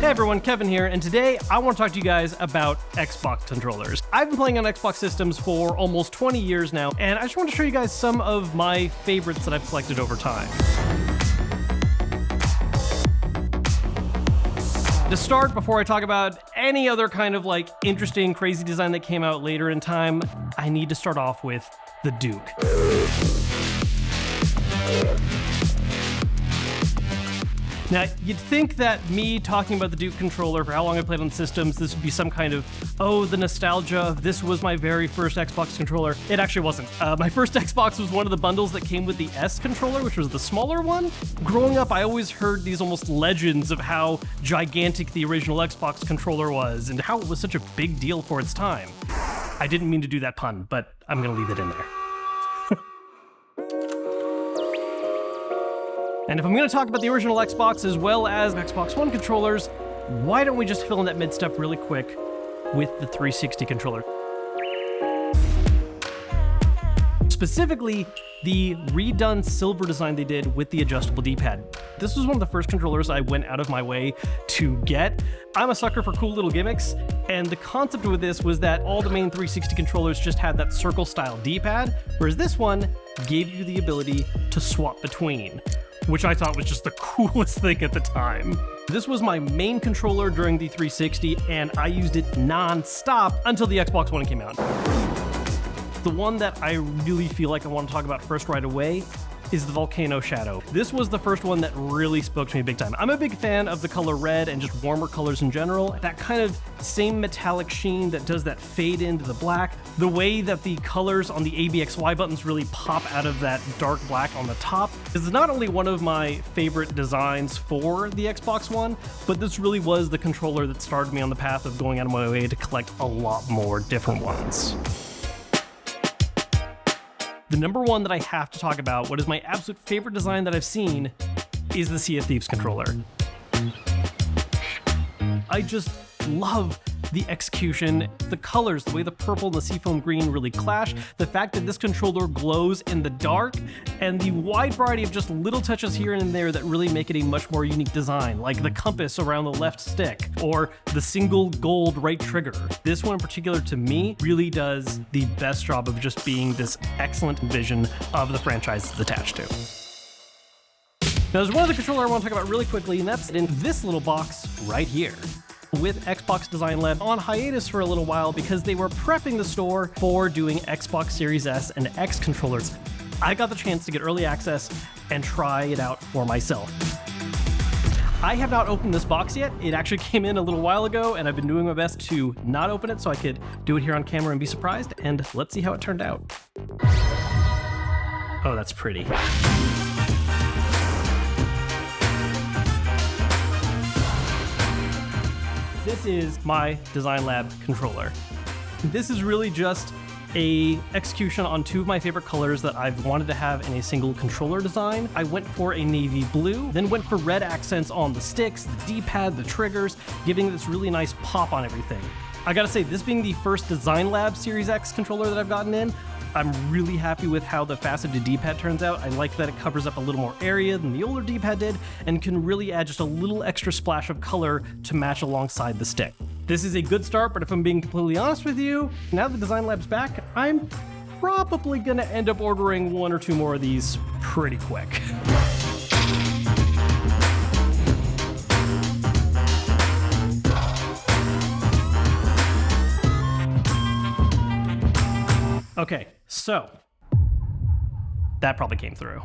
Hey everyone, Kevin here, and today I want to talk to you guys about Xbox controllers. I've been playing on Xbox systems for almost 20 years now, and I just want to show you guys some of my favorites that I've collected over time. To start, before I talk about any other kind of interesting, crazy design that came out later in time, I need to start off with the Duke. Now, you'd think that me talking about the Duke controller for how long I played on systems, this would be some kind of, oh, the nostalgia of this was my very first Xbox controller. It actually wasn't. My first Xbox was one of the bundles that came with the S controller, which was the smaller one. Growing up, I always heard these almost legends of how gigantic the original Xbox controller was and how it was such a big deal for its time. I didn't mean to do that pun, but I'm gonna leave it in there. And if I'm going to talk about the original Xbox as well as Xbox One controllers, why don't we just fill in that mid-step really quick with the 360 controller? Specifically, the redone silver design they did with the adjustable D-pad. This was one of the first controllers I went out of my way to get. I'm a sucker for cool little gimmicks, and the concept with this was that all the main 360 controllers just had that circle-style D-pad, whereas this one gave you the ability to swap between, which I thought was just the coolest thing at the time. This was my main controller during the 360, and I used it non-stop until the Xbox One came out. The one that I really feel like I want to talk about first right away is the Volcano Shadow. This was the first one that really spoke to me big time. I'm a big fan of the color red and just warmer colors in general. That kind of same metallic sheen that does that fade into the black. The way that the colors on the ABXY buttons really pop out of that dark black on the top is not only one of my favorite designs for the Xbox One, but this really was the controller that started me on the path of going out of my way to collect a lot more different ones. The number one that I have to talk about, what is my absolute favorite design that I've seen, is the Sea of Thieves controller. I just love the execution, the colors, the way the purple and the seafoam green really clash, the fact that this controller glows in the dark, and the wide variety of just little touches here and there that really make it a much more unique design, like the compass around the left stick, or the single gold right trigger. This one in particular, to me, really does the best job of just being this excellent vision of the franchise it's attached to. Now, there's one other controller I want to talk about really quickly, and that's in this little box right here. With Xbox Design Lab on hiatus for a little while because they were prepping the store for doing Xbox Series S and X controllers, I got the chance to get early access and try it out for myself. I have not opened this box yet. It actually came in a little while ago, and I've been doing my best to not open it so I could do it here on camera and be surprised, and let's see how it turned out. Oh, that's pretty. This is my Design Lab controller. This is really just a execution on two of my favorite colors that I've wanted to have in a single controller design. I went for a navy blue, then went for red accents on the sticks, the D-pad, the triggers, giving this really nice pop on everything. I gotta say, this being the first Design Lab Series X controller that I've gotten in, I'm really happy with how the faceted D-pad turns out. I like that it covers up a little more area than the older D-pad did, and can really add just a little extra splash of color to match alongside the stick. This is a good start, but if I'm being completely honest with you, now that Design Lab's back, I'm probably gonna end up ordering one or two more of these pretty quick. Okay, so that probably came through.